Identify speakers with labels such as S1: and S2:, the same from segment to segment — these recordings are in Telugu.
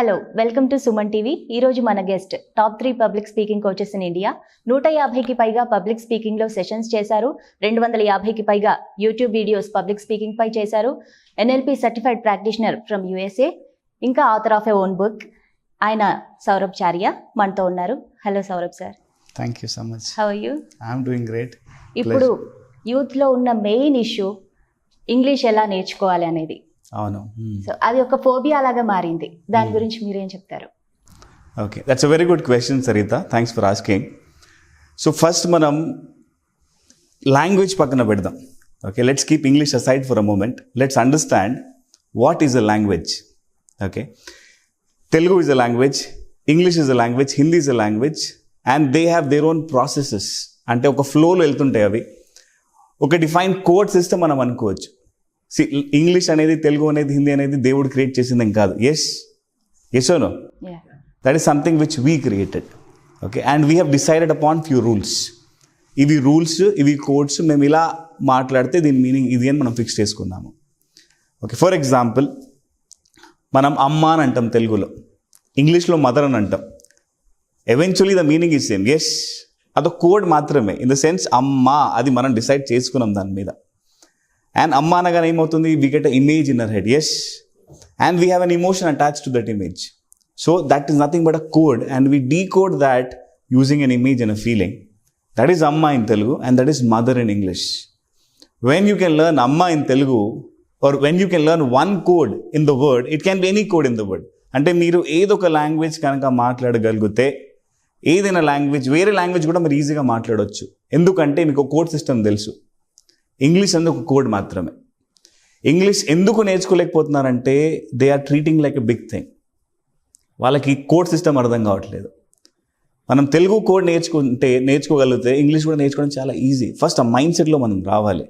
S1: Hello, welcome to Suman TV. ఈరోజు మన guest top 3 public speaking coaches in India. 150కి పైగా పబ్లిక్ స్పీకింగ్లో సెషన్స్ చేశారు. 250కి పైగా యూట్యూబ్ వీడియోస్ పబ్లిక్ స్పీకింగ్ పై చేశారు. NLP certified practitioner from USA, ఇంకా author of a own book. ఆయన సౌరభ్ చారియా మనతో ఉన్నారు. Hello Saurabh sir.
S2: Thank you so much.
S1: How are you?
S2: I'm doing great.
S1: ఇప్పుడు యూత్లో ఉన్న మెయిన్ ఇష్యూ ఇంగ్లీష్ ఎలా నేర్చుకోవాలి అనేది.
S2: అవును.
S1: సో అది ఒక ఫోబియా లాగా మారింది. దాని గురించి మీరేం చెప్తారు?
S2: Okay, that's a very good question Saritha. Thanks for asking. So first మనం లాంగ్వేజ్ పక్కన పెడదాం. Okay, let's keep English aside for a moment. Let's understand what is a language. Okay, Telugu is a language, English is a language, Hindi is a language, and they have their own processes. అంటే ఒక ఫ్లోలో వెళ్తుంటాయి అవి. ఒక డిఫైన్ కోడ్ సిస్టమ్ మనం అనుకోవచ్చు. ఇంగ్లీష్ అనేది, తెలుగు అనేది, హిందీ అనేది దేవుడు క్రియేట్ చేసింది ఏం కాదు. Yes or no? That is something which we created. Okay, and we have decided upon few rules. ఇవి రూల్స్, ఇవి కోడ్స్, మేము ఇలా మాట్లాడితే దీని మీనింగ్ ఇది అని మనం ఫిక్స్ చేసుకున్నాము. ఓకే, ఫర్ ఎగ్జాంపుల్ మనం అమ్మ అని అంటాం తెలుగులో, ఇంగ్లీష్లో మదర్ అని అంటాం. Eventually the meaning is same. Yes, అదొక కోడ్ మాత్రమే. ఇన్ ద సెన్స్ అమ్మ, అది మనం డిసైడ్ చేసుకున్నాం దాని మీద. అండ్ అమ్మ అనగానే ఏమవుతుంది? We get a image in our head. Yes, and we have an emotion attached to that image. So that is nothing but a code, and we decode that using an image and a feeling. That is అమ్మ in Telugu, and that is mother in English. When you can learn అమ్మ in Telugu, or when you can learn one code in the word, it can be any code in the word. అంటే మీరు ఏదో ఒక లాంగ్వేజ్ కనుక మాట్లాడగలిగితే, ఏదైనా లాంగ్వేజ్, వేరే లాంగ్వేజ్ కూడా మీరు ఈజీగా మాట్లాడవచ్చు. ఎందుకంటే మీకు కోడ్ సిస్టమ్ తెలుసు. ఇంగ్లీష్ అనేది ఒక కోడ్ మాత్రమే. ఇంగ్లీష్ ఎందుకు నేర్చుకోలేకపోతున్నారంటే they are treating like a big thing. వాళ్ళకి కోడ్ సిస్టమ్ అర్థం కావట్లేదు. మనం తెలుగు కోడ్ నేర్చుకోగలిగితే ఇంగ్లీష్ కూడా నేర్చుకోవడం చాలా ఈజీ. ఫస్ట్ ఆ మైండ్ సెట్లో మనం రావాలి.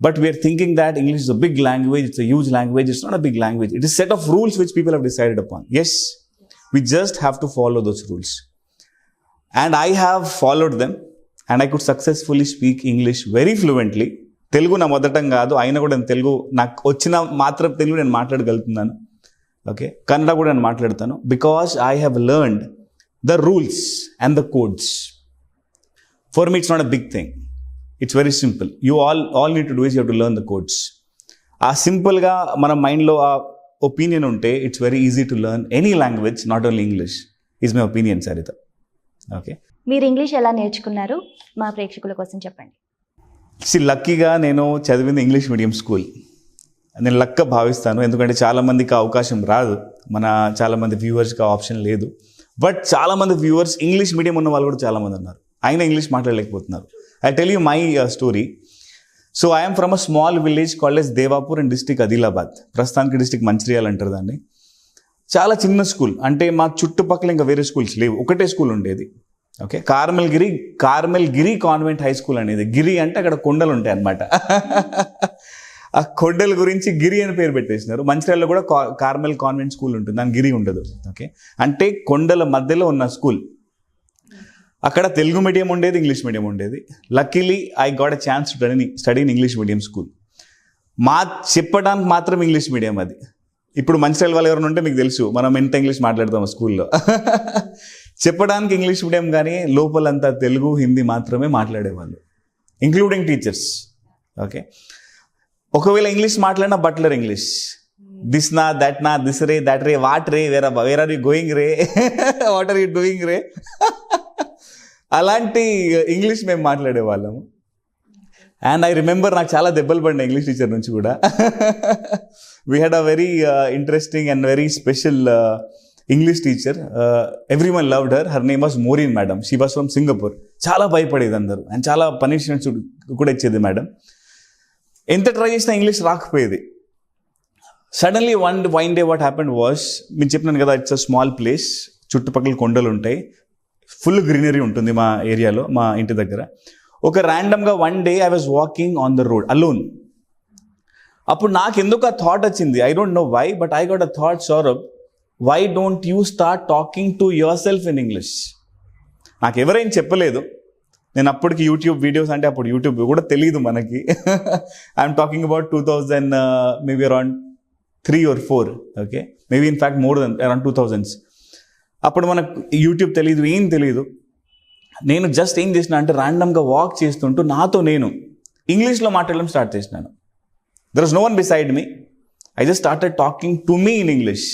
S2: But we are thinking that English is a big language, it's a huge language. It's not a big language. It is a set of rules which people have decided upon. Yes, we just have to follow those rules. And I have followed them, and I could successfully speak English very fluently. Telugu na mother tongue kaadu, aina kuda Telugu నాకు వచ్చిన మాత్రం తెలుగు నేను మాట్లాడగలుగుతున్నాను. ఓకే, కన్నడ కూడా నేను మాట్లాడతాను. Because I have learned the rules and the codes. For me, it's not a big thing. It's very simple. You all need to do is you have to learn the codes. ఆ సింపుల్గా మన మైండ్లో ఆ ఒపీనియన్ ఉంటే it's very easy to learn any language, not only English. Is my opinion Saritha. Okay,
S1: మీరు ఇంగ్లీష్ ఎలా నేర్చుకున్నారు? మా ప్రేక్షకుల కోసం చెప్పండి.
S2: లక్కీగా నేను చదివింది ఇంగ్లీష్ మీడియం స్కూల్. నేను లక్గా భావిస్తాను, ఎందుకంటే చాలామందికి అవకాశం రాదు. మన చాలామంది వ్యూవర్స్కి ఆప్షన్ లేదు. బట్ చాలామంది వ్యూవర్స్ ఇంగ్లీష్ మీడియం ఉన్న వాళ్ళు కూడా చాలామంది ఉన్నారు, అయినా English మాట్లాడలేకపోతున్నారు. I'll tell you my story. So I am from a small village called as Devapur in district Adilabad. ప్రస్తుతానికి డిస్ట్రిక్ట్ మంచిర్యాల అంటారు దాన్ని. చాలా చిన్న స్కూల్. అంటే మా చుట్టుపక్కల ఇంకా వేరే స్కూల్స్ లేవు, ఒకటే స్కూల్ ఉండేది. ఓకే, కార్మెల్ గిరి కాన్వెంట్ హై స్కూల్ అనేది. గిరి అంటే అక్కడ కొండలు ఉంటాయి అన్నమాట. ఆ కొండల గురించి గిరి అని పేరు పెట్టేసినారు. మంచిర్యాలలో కూడా కార్మెల్ కాన్వెంట్ స్కూల్ ఉంటుంది, దాని గిరి ఉండదు. ఓకే, అంటే కొండల మధ్యలో ఉన్న స్కూల్. అక్కడ తెలుగు మీడియం ఉండేది, ఇంగ్లీష్ మీడియం ఉండేది. Luckily I got a chance to study in English medium school. చెప్పడానికి మాత్రం ఇంగ్లీష్ మీడియం అది. ఇప్పుడు మంచిర్యాల వాళ్ళు ఎవరైనా ఉంటే మీకు తెలుసు, మనం ఎంత ఇంగ్లీష్ మాట్లాడతాము స్కూల్లో. చెప్పడానికి ఇంగ్లీష్ మీడియం, కానీ లోపలంతా తెలుగు, హిందీ మాత్రమే మాట్లాడేవాళ్ళు, ఇంక్లూడింగ్ టీచర్స్. ఓకే, ఒకవేళ ఇంగ్లీష్ మాట్లాడినా బట్లర్ ఇంగ్లీష్. దిస్ నా, దట్ నా, దిస్ రే, దట్ రే, వాట్ రే, వేర్ ఆర్ యూ గోయింగ్ రే, వాట్ ఆర్ యూ డూయింగ్ రే, అలాంటి ఇంగ్లీష్ మేము మాట్లాడే వాళ్ళము. అండ్ ఐ రిమెంబర్, నాకు చాలా దెబ్బలు పడినాయి ఇంగ్లీష్ టీచర్ నుంచి కూడా. We had a very interesting and very special English teacher. Everyone loved her. Her name was Maureen madam. She was from Singapore. చాలా భయపడేది అందరూ, అండ్ చాలా పనిష్మెంట్స్ కూడా ఇచ్చేది మేడం. ఎంత ట్రై చేసినా ఇంగ్లీష్ రాకపోయేది. Suddenly one day what happened was, మీరు చెప్పినాను కదా, ఇట్స్ అ స్మాల్ ప్లేస్, చుట్టుపక్కల కొండలు ఉంటాయి, ఫుల్ గ్రీనరీ ఉంటుంది మా ఏరియాలో, మా ఇంటి దగ్గర. ఒక ర్యాండమ్గా one day I was walking on the road alone. అప్పుడు నాకు ఎందుకు ఆ థాట్ వచ్చింది, I don't know why, but I got a thought, Saurabh, why don't you start talking to yourself in English. నాకు ఎవరేం చెప్పలేదు. నేను అప్పటికి యూట్యూబ్ వీడియోస్, అంటే అప్పుడు యూట్యూబ్ కూడా తెలియదు మనకి. I'm talking about 2000 maybe around 3 or 4, okay, maybe in fact more than around 2000s. అప్పుడు మనకు యూట్యూబ్ తెలియదు, ఏం తెలియదు. నేను జస్ట్ ఏం చేసిన అంటే ర్యాండమ్గా వాక్ చేస్తుంటూ నాతో నేను ఇంగ్లీష్లో మాట్లాడడం స్టార్ట్ చేసినాను. There was no one beside me. I just started talking to me in English.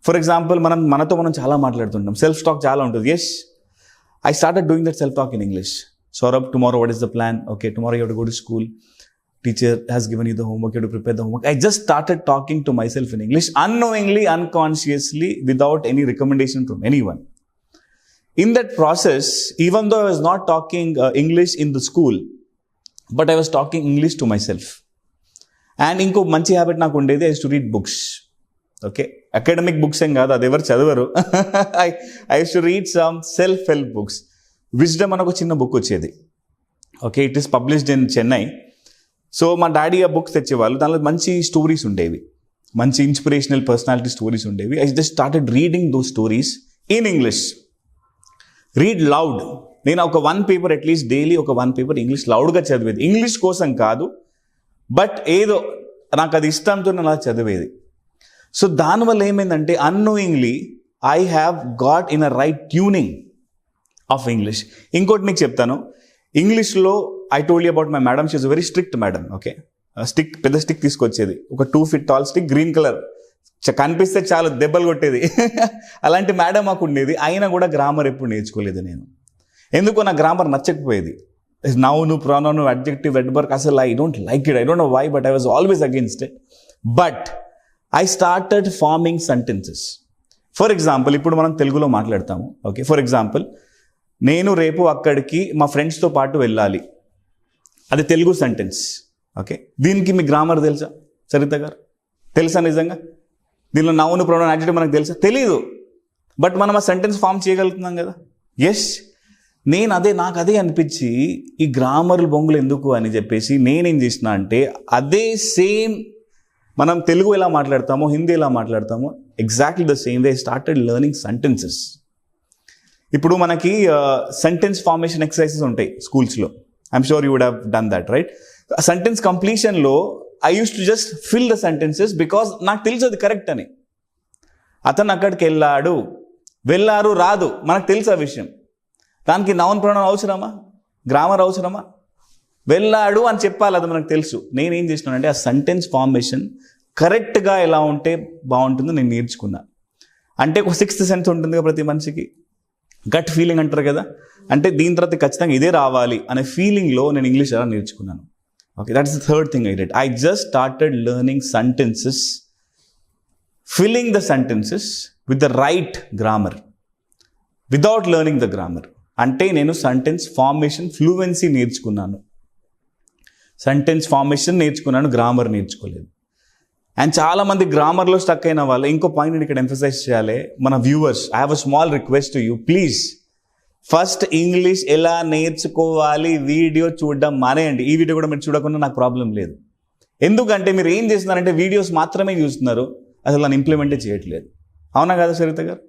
S2: For example మనతో మనం చాలా మాట్లాడుతుంటాం, సెల్ఫ్ టాక్ చాలా ఉంటుంది. Yes, I started doing that self-talk in English. Saurabh, tomorrow what is the plan? Okay, tomorrow you have to go to school. Teacher has given you the homework, you have to prepare the homework. I just started talking to myself in English, unknowingly, unconsciously, without any recommendation from anyone. In that process, even though I was not talking English in the school, but I was talking English to myself. And ఇంకో మంచి హ్యాబిట్ నాకు ఉండేది, I used to read books. Okay, academic books ఏం కాదు, అది ఎవరు చదవరు. I use to read some self help books. Wisdom అని ఒక చిన్న బుక్ వచ్చేది. Okay, it is published in Chennai. So మా డాడీ ఆ బుక్స్ తెచ్చేవాళ్ళు, దానిలో మంచి స్టోరీస్ ఉండేవి, మంచి ఇన్స్పిరేషనల్ పర్సనాలిటీ స్టోరీస్ ఉండేవి. I just started reading those stories in English. Read loud. నేను ఒక 1 పేపర్ అట్లీస్ట్ డైలీ ఒక 1 పేపర్ ఇంగ్లీష్ లౌడ్గా చదివేది. ఇంగ్లీష్ కోసం కాదు, బట్ ఏదో నాకు అది ఇష్టంతో నేను అలా చదివేది. సో దానివల్ల ఏమైందంటే annoyingly I have got in a right tuning of English. ఇంకోటి మీకు చెప్తాను, ఇంగ్లీష్లో I told you about my madam. She is very strict madam. Okay, stick, పెద్ద స్టిక్ తీసుకొచ్చేది, ఒక 2 feet tall stick, green colour, కనిపిస్తే చాలు దెబ్బలు కొట్టేది. అలాంటి మేడం మాకు ఉండేది. అయినా కూడా గ్రామర్ ఎప్పుడు నేర్చుకోలేదు నేను. ఎందుకో నా గ్రామర్ నచ్చకపోయేది. నౌను, ప్రొనౌను, అడ్జెక్టివ్, అడ్వర్బ్, అసలు I don't like it. I don't know why, but I was always against it. But I started forming sentences. For example, ఇప్పుడు మనం తెలుగులో మాట్లాడతాము. ఓకే, ఫర్ ఎగ్జాంపుల్, నేను రేపు అక్కడికి మా ఫ్రెండ్స్తో పాటు వెళ్ళాలి, అది తెలుగు సెంటెన్స్. ఓకే, దీనికి మీ గ్రామర్ తెలుసా సరిత గారు? తెలుసా నిజంగా? దీనిలో నౌన్, ప్రొనౌన్, యాడ్జెక్టివ్ మనకు తెలుసా? తెలీదు. బట్ మనం ఆ సెంటెన్స్ ఫామ్ చేయగలుగుతున్నాం కదా. ఎస్, నాకు అదే అనిపించి ఈ గ్రామర్లు బొంగులు ఎందుకు అని చెప్పేసి నేనేం చేసిన అంటే అదే సేమ్ మనం తెలుగు ఎలా మాట్లాడతామో, హిందీ ఎలా మాట్లాడతామో, exactly the same way started learning sentences. ఇప్పుడు మనకి సెంటెన్స్ ఫార్మేషన్ ఎక్సర్సైజెస్ ఉంటాయి స్కూల్స్లో. I'm sure you would have done that, right? Sentence కంప్లీషన్లో I use to just fill the sentences because నాకు తెలుసు అది కరెక్ట్ అని. అతను అక్కడికి వెళ్ళారు రాదు, మనకు తెలుసు ఆ విషయం. దానికి నౌన్ ప్రొనౌన్ అవసరమా? గ్రామర్ అవసరమా? వెళ్ళాడు అని చెప్పాలి, అది మనకు తెలుసు. నేనేం చేసినానంటే ఆ సెంటెన్స్ ఫార్మేషన్ కరెక్ట్గా ఎలా ఉంటే బాగుంటుందో నేను నేర్చుకున్నా. అంటే ఒక 6th సెన్స్ ఉంటుంది కదా ప్రతి మనిషికి, గట్ ఫీలింగ్ అంటారు కదా. అంటే దీని తర్వాత ఖచ్చితంగా ఇదే రావాలి అనే ఫీలింగ్లో నేను ఇంగ్లీష్ ఎలా నేర్చుకున్నాను. Okay, that is the third thing I did. I just started learning sentences, filling the sentences with the right grammar without learning the grammar. అంటే నేను సెంటెన్స్ ఫార్మేషన్ ఫ్లూయెన్సీ నేర్చుకున్నాను, సెంటెన్స్ ఫార్మేషన్ నేర్చుకున్నాను, గ్రామర్ నేర్చుకోలేదు. అండ్ చాలామంది గ్రామర్లో స్టక్ అయిన వాళ్ళు, ఇంకో పాయింట్ నేను ఇక్కడ ఎంఫసైజ్ చేయాలి, మన viewers, I have a small request to you, please first English ఎలా నేర్చుకోవాలి వీడియో చూడడం మానేయండి. ఈ వీడియో కూడా మీరు చూడకుండా నాకు ప్రాబ్లం లేదు. ఎందుకంటే మీరు ఏం చేస్తున్నారంటే వీడియోస్ మాత్రమే చూస్తున్నారు, అసలు నన్ను ఇంప్లిమెంటే చేయట్లేదు. అవునా కదా సరిత గారు?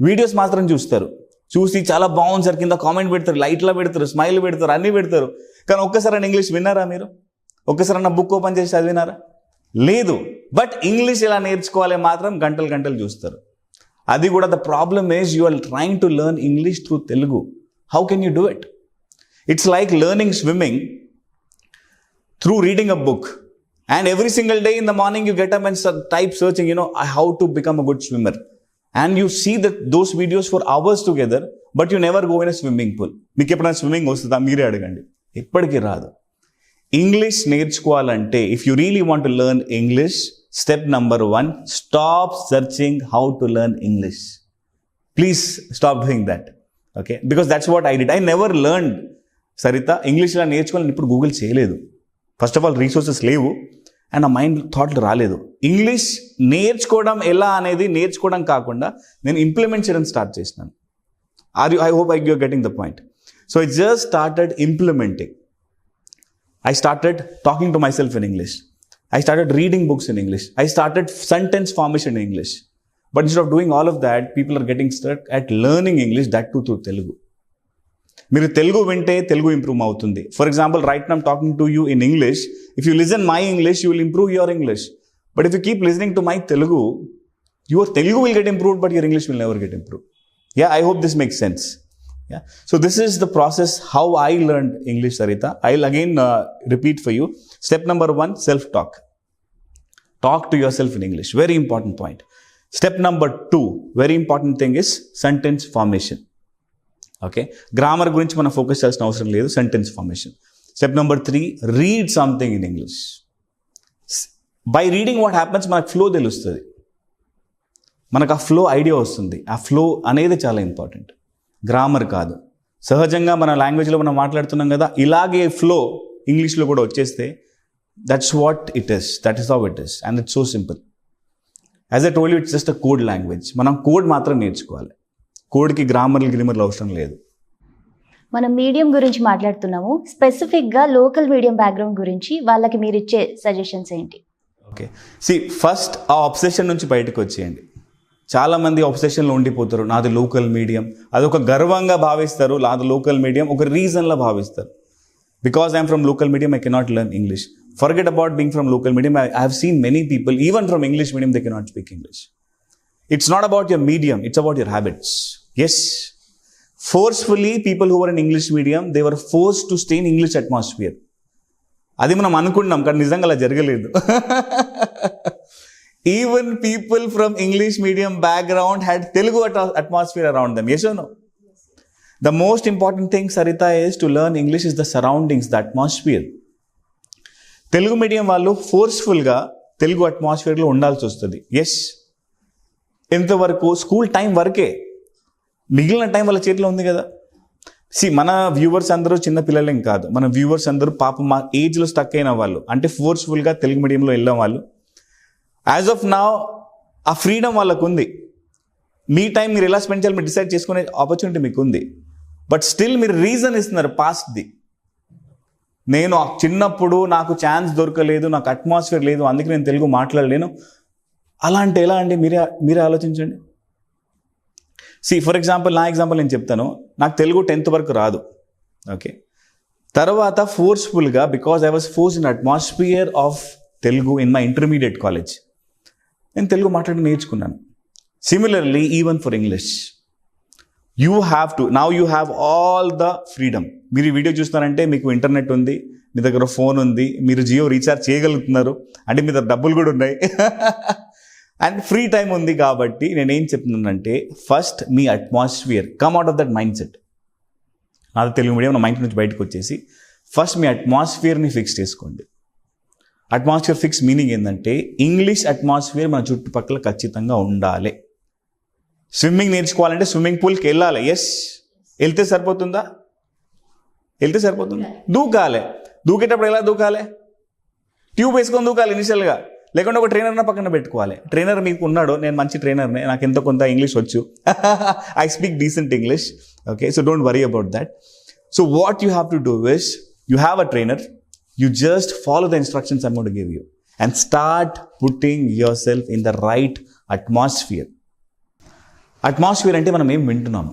S2: వీడియోస్ మాత్రం చూస్తారు, చూసి చాలా బాగుంది సార్ కింద కామెంట్ పెడతారు, లైట్లో పెడతారు, స్మైల్ పెడతారు, అన్నీ పెడతారు. కానీ ఒక్కసారి ఇంగ్లీష్ విన్నారా మీరు? ఒక్కసారి నా బుక్ ఓపెన్ చేసి చదివినారా? లేదు. బట్ ఇంగ్లీష్ ఎలా నేర్చుకోవాలి మాత్రం గంటలు చూస్తారు. అది కూడా the problem is you are trying to learn English through Telugu. How can you do it? It's like learning swimming through reading a book. And every single day in the morning you get up and type searching, how to become a good swimmer. And you see those videos for hours together, but you never go in a swimming pool. మీకు ఎప్పుడైనా స్విమ్మింగ్ వస్తుందా? మీరే అడగండి. ఎప్పటికీ రాదు. ఇంగ్లీష్ నేర్చుకోవాలంటే if you really want to learn English, step number 1, stop searching how to learn English. Please stop doing that. Okay, because that's what I did. I never learn Saritha English ఇలా నేర్చుకోవాలని ఇప్పుడు గూగుల్ చేయలేదు. ఫస్ట్ ఆఫ్ ఆల్ రీసోర్సెస్ లేవు అండ్ నా మైండ్ థాట్లు రాలేదు. ఇంగ్లీష్ నేర్చుకోవడం ఎలా అనేది నేర్చుకోవడం కాకుండా నేను ఇంప్లిమెంట్ చేయడం స్టార్ట్ చేసినాను. I hope you're getting the point. So I just started implementing. I started talking to myself in English. I started reading books in English. I started sentence formation in English. But instead of doing all of that, people are getting stuck at learning English, that too through Telugu. మీరు తెలుగు వింటే తెలుగు ఇంప్రూవ్ అవుతుంది. For example, right now I'm talking to you in English. If you listen my English, you will improve your English. But if you keep listening to my Telugu, your Telugu will get improved, but your English will never get improved. Yeah, I hope this makes sense. Yeah. So this is the process how I learned English, Sarita. I'll again repeat for you. Step number 1, self-talk. Talk to yourself in English. Very important point. Step number 2, very important thing is sentence formation. Okay. Grammar gurinchi mana focus cheyalsina avasaram ledu. Sentence formation. Step number 3, read something in English. By reading what happens, మనకు ఫ్లో తెలుస్తుంది, మనకు ఆ ఫ్లో ఐడియా వస్తుంది. ఆ ఫ్లో అనేది చాలా ఇంపార్టెంట్, గ్రామర్ కాదు. సహజంగా మన లాంగ్వేజ్లో మనం మాట్లాడుతున్నాం కదా, ఇలాగే ఫ్లో ఇంగ్లీష్లో కూడా వచ్చేస్తే that's what it is, that is how it is, and it's so simple. As I told you, it's just a code language. మనం కోడ్ మాత్రం నేర్చుకోవాలి, కోడ్కి గ్రామర్లు అవసరం లేదు.
S1: మనం మీడియం గురించి మాట్లాడుతున్నాము. స్పెసిఫిక్గా లోకల్ మీడియం బ్యాక్గ్రౌండ్ గురించి వాళ్ళకి మీరు ఇచ్చే సజెషన్స్ ఏంటి?
S2: ఓకే, ఫస్ట్ ఆ అబ్సెషన్ నుంచి బయటకు వచ్చేయండి. చాలామంది అబ్సెషన్లో ఉండిపోతారు. నాది లోకల్ మీడియం, అదొక గర్వంగా భావిస్తారు. నాది లోకల్ మీడియం ఒక రీజన్లా భావిస్తారు. Because I'm from local medium, I cannot learn English. Forget about being from local medium. I have seen many people even from English medium, they cannot speak English. It's not about your medium, it's about your habits. Yes, forcefully people who were in English medium, they were forced to stay in English atmosphere. అది మనం అనుకున్నాం, కానీ నిజంగా అలా జరగలేదు. Even people from English medium background had Telugu atmosphere around them. Yes or no? The most important thing, Sarita, is to learn English is the surroundings, the atmosphere. Telugu medium వాళ్ళు ఫోర్స్ఫుల్గా తెలుగు అట్మాస్ఫియర్లో ఉండాల్సి వస్తుంది. ఎస్, ఎంతవరకు? స్కూల్ టైం వరకే, మిగిలిన టైం వాళ్ళ చేతిలో ఉంది కదా. మన వ్యూవర్స్ అందరూ చిన్న పిల్లలేం కాదు, మన వ్యూవర్స్ అందరూ పాపం మా ఏజ్లో స్టక్ అయిన వాళ్ళు, అంటే ఫోర్స్ఫుల్గా తెలుగు మీడియంలో వెళ్ళిన వాళ్ళు. యాజ్ ఆఫ్ నౌ ఆ ఫ్రీడమ్ వాళ్ళకు ఉంది. మీ టైం మీరు ఎలా స్పెండ్ చేయాలి మీరు డిసైడ్ చేసుకునే ఆపర్చునిటీ మీకు ఉంది. బట్ స్టిల్ మీరు రీజన్ ఇస్తున్నారు పాస్ట్ది. నేను చిన్నప్పుడు నాకు ఛాన్స్ దొరకలేదు, నాకు అట్మాస్ఫియర్ లేదు, అందుకే నేను తెలుగు మాట్లాడలేను. అలా అంటే ఎలా అండి? మీరే ఆలోచించండి. ఫర్ ఎగ్జాంపుల్, నా ఎగ్జాంపుల్ నేను చెప్తాను. నాకు తెలుగు 10th వరకు రాదు. ఓకే, తర్వాత ఫోర్స్ఫుల్గా, because I was force in atmosphere of Telugu in my intermediate college, నేను తెలుగు మాట్లాడి నేర్చుకున్నాను. Similarly even for English, you have to, now you have all the freedom. మీరు ఈ వీడియో చూస్తున్నారంటే మీకు ఇంటర్నెట్ ఉంది, మీ దగ్గర ఫోన్ ఉంది, మీరు జియో రీఛార్జ్ చేయగలుగుతున్నారు, అంటే మీ దగ్గర డబ్బులు కూడా ఉన్నాయి అండ్ ఫ్రీ టైం ఉంది. కాబట్టి నేనేం చెప్తున్నానంటే, first me atmosphere, come out of that mind set. నాది తెలుగు మీడియం, నా మైండ్ నుంచి బయటకు వచ్చేసి ఫస్ట్ మీ అట్మాస్ఫియర్ని ఫిక్స్ చేసుకోండి. అట్మాస్ఫియర్ ఫిక్స్ మీనింగ్ ఏంటంటే, ఇంగ్లీష్ అట్మాస్ఫియర్ మన చుట్టుపక్కల ఖచ్చితంగా ఉండాలి. స్విమ్మింగ్ నేర్చుకోవాలంటే స్విమ్మింగ్ పూల్కి వెళ్ళాలి. ఎస్, వెళ్తే సరిపోతుందా? వెళ్తే సరిపోతుందా? దూకాలి. దూకేటప్పుడు ఎలా దూకాలి? ట్యూబ్ వేసుకొని దూకాలి ఇనిషియల్గా, లేకుంటే ఒక ట్రైనర్ని పక్కన పెట్టుకోవాలి. ట్రైనర్ మీకు ఉన్నాడు, నేను మంచి ట్రైనర్ని, నాకు ఎంతో కొంత ఇంగ్లీష్ వచ్చు, I speak decent English. Okay, so don't worry about that. So what you have to do is, you have a trainer, you just follow the instructions I'm going to give you and start putting yourself in the right atmosphere. Atmosphere అంటే మనం ఏం వింటున్నాము?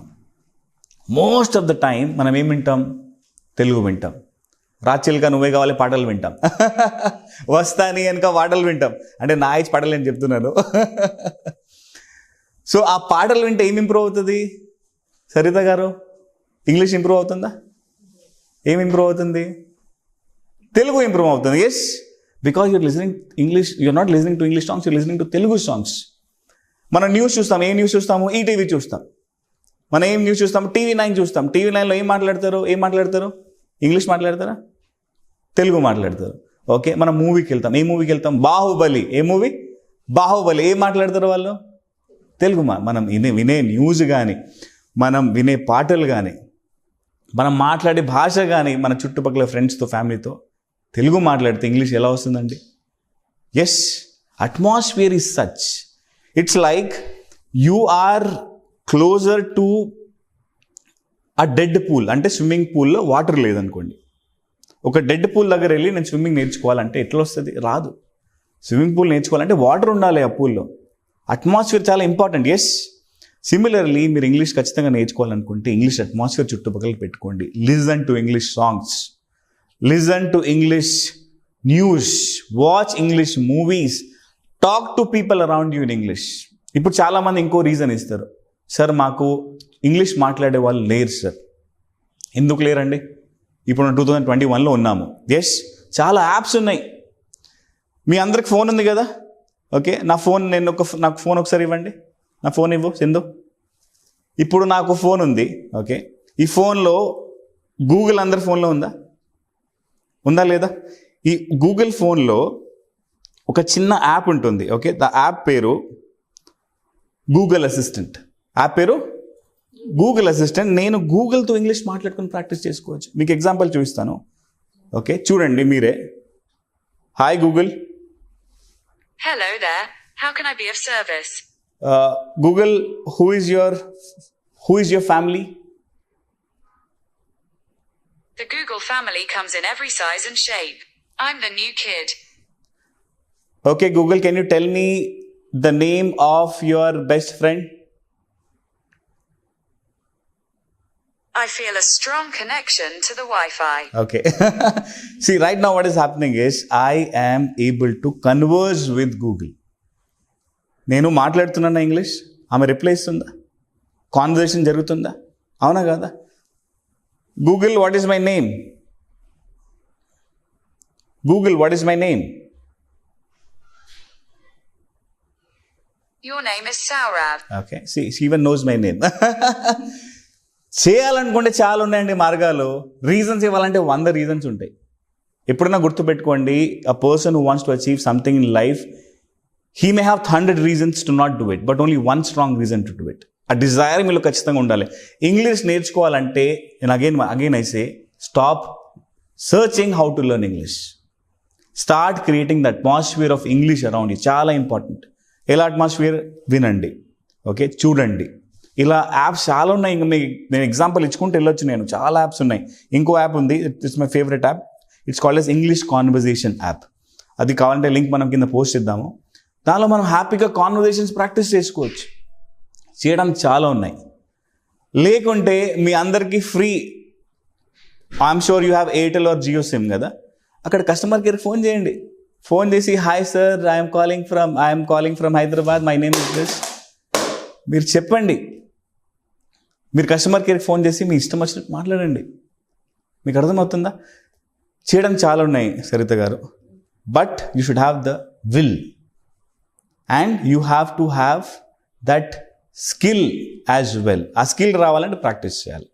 S2: మోస్ట్ ఆఫ్ ద టైం మనం ఏం వింటాం? తెలుగు వింటాం. రాచిల్గా నువ్వే కావాలి పాటలు వింటాం, వస్తాని కనుక పాటలు వింటాం. అంటే నా ఏజ్ పాటలు నేను చెప్తున్నాను. సో ఆ పాటలు వింటే ఏం ఇంప్రూవ్ అవుతుంది సరిత గారు? ఇంగ్లీష్ ఇంప్రూవ్ అవుతుందా? ఏం ఇంప్రూవ్ అవుతుంది? తెలుగు ఇంప్రూవ్ అవుతుంది. Yes, because your listening English, you're not listening to English songs, your listening to Telugu songs. మనం న్యూస్ చూస్తాం, ఏ న్యూస్ చూస్తాము? ఈటీవీ చూస్తాం. మనం ఏం న్యూస్ చూస్తాము? టీవీ9 చూస్తాం. టీవీ9లో ఏం మాట్లాడతారు? ఇంగ్లీష్ మాట్లాడతారా? తెలుగు మాట్లాడతారు. ఓకే, మనం మూవీకి వెళ్తాం. ఏ మూవీకి వెళ్తాం? బాహుబలి. ఏ మూవీ? బాహుబలి. ఏం మాట్లాడతారు వాళ్ళు? తెలుగు. మనం వినే న్యూస్ కానీ, మనం వినే పాటలు కానీ, మనం మాట్లాడే భాష కానీ, మన చుట్టుపక్కల ఫ్రెండ్స్తో, ఫ్యామిలీతో తెలుగు మాట్లాడితే ఇంగ్లీష్ ఎలా వస్తుందండి? Yes, atmosphere is such. It's like you are closer to a dead pool. అంటే స్విమ్మింగ్ పూల్లో వాటర్ లేదనుకోండి, ఒక డెడ్ పూల్ దగ్గర వెళ్ళి నేను స్విమ్మింగ్ నేర్చుకోవాలంటే ఎట్లా వస్తుంది? రాదు. స్విమ్మింగ్ పూల్ నేర్చుకోవాలంటే వాటర్ ఉండాలి ఆ పూల్లో. అట్మాస్ఫియర్ చాలా ఇంపార్టెంట్. ఎస్, సిమిలర్లీ మీరు ఇంగ్లీష్ ఖచ్చితంగా నేర్చుకోవాలనుకుంటే ఇంగ్లీష్ అట్మాస్ఫియర్ చుట్టుపక్కల పెట్టుకోండి. Listen to English songs, listen to English news, watch English movies, talk to people around you in English. ఇప్పుడు చాలామంది ఇంకో రీజన్ ఇస్తారు, సార్ మాకు ఇంగ్లీష్ మాట్లాడే వాళ్ళు లేరు సార్. ఎందుకు లేరండి? ఇప్పుడు 2021లో ఉన్నాము. ఎస్, చాలా యాప్స్ ఉన్నాయి. మీ అందరికి ఫోన్ ఉంది కదా? ఓకే, నాకు ఫోన్ ఒకసారి ఇవ్వండి. నా ఫోన్ ఇవ్వు సింధు. ఇప్పుడు నాకు ఫోన్ ఉంది. ఓకే, ఈ ఫోన్లో గూగుల్ అందరి ఫోన్లో ఉందా లేదా? ఈ గూగుల్ ఫోన్లో ఒక చిన్న యాప్ ఉంటుంది. ఓకే, ద యాప్ పేరు గూగుల్ అసిస్టెంట్. యాప్ పేరు గూగుల్ అసిస్టెంట్. నేను గూగుల్తో ఇంగ్లీష్ మాట్లాడుకుని ప్రాక్టీస్ చేసుకోవచ్చు. మీకు ఎగ్జాంపుల్ చూపిస్తాను. ఓకే, చూడండి మీరే. Hi Google.
S3: Hello there. How can I be of service?
S2: Google, who is your family?
S3: The Google family comes in every size and shape. I'm the new kid.
S2: Okay, Google, can you tell me the name of your best friend?
S3: I feel a strong connection to the Wi-Fi.
S2: Okay. See, right now what is happening is I am able to converse with Google. నేను మాట్లాడుతున్నాను ఇంగ్లీష్, ఆమె రిప్లై ఇస్తుందా? కాన్వర్సేషన్ జరుగుతుందా? అవునా కదా? Google, what is my name? Google, what is my name?
S3: Your name is Saurabh.
S2: Okay, she even knows my name. చేయాలనుకుంటే చాలా ఉన్నాయండి మార్గాలు. రీజన్స్ ఇవ్వాలంటే 100 రీజన్స్ ఉంటాయి. ఎప్పుడైనా గుర్తుపెట్టుకోండి, a person who wants to achieve something in life, he may have 100 reasons to not do it, but only 1 strong reason to do it. ఆ డిజైర్ మీలో ఖచ్చితంగా ఉండాలి. ఇంగ్లీష్ నేర్చుకోవాలంటే నేను again I say, stop searching how to learn English. Start creating the atmosphere of English around you. చాలా ఇంపార్టెంట్. ఎలా అట్మాస్ఫియర్? వినండి, ఓకే, చూడండి. ఇలా యాప్స్ చాలా ఉన్నాయి. ఇంకా నేను ఎగ్జాంపుల్ ఇచ్చుకుంటూ వెళ్ళొచ్చు. నేను చాలా యాప్స్ ఉన్నాయి. ఇంకో యాప్ ఉంది, it's my favourite app. It's called as English conversation app. అది కావాలంటే లింక్ మనం కింద పోస్ట్ చేద్దాము. దానిలో మనం హ్యాపీగా కాన్వర్జేషన్స్ ప్రాక్టీస్ చేసుకోవచ్చు. చేయడానికి చాలా ఉన్నాయి. లేకుంటే మీ అందరికీ free, I'm sure you have Airtel or Jio SIM కదా, అక్కడ కస్టమర్ కేర్కి ఫోన్ చేయండి. ఫోన్ చేసి, hi sir, I'm calling from Hyderabad, my name is this. మీరు చెప్పండి. మీరు కస్టమర్ కేర్కి ఫోన్ చేసి మీ ఇష్టం వచ్చినట్టు మాట్లాడండి. మీకు అర్థమవుతుందా? చేయడం చాలా ఉన్నాయి సరిత గారు, but you should have the will and you have to have that skill as well. ఆ స్కిల్ రావాలంటే ప్రాక్టీస్ చేయాలి.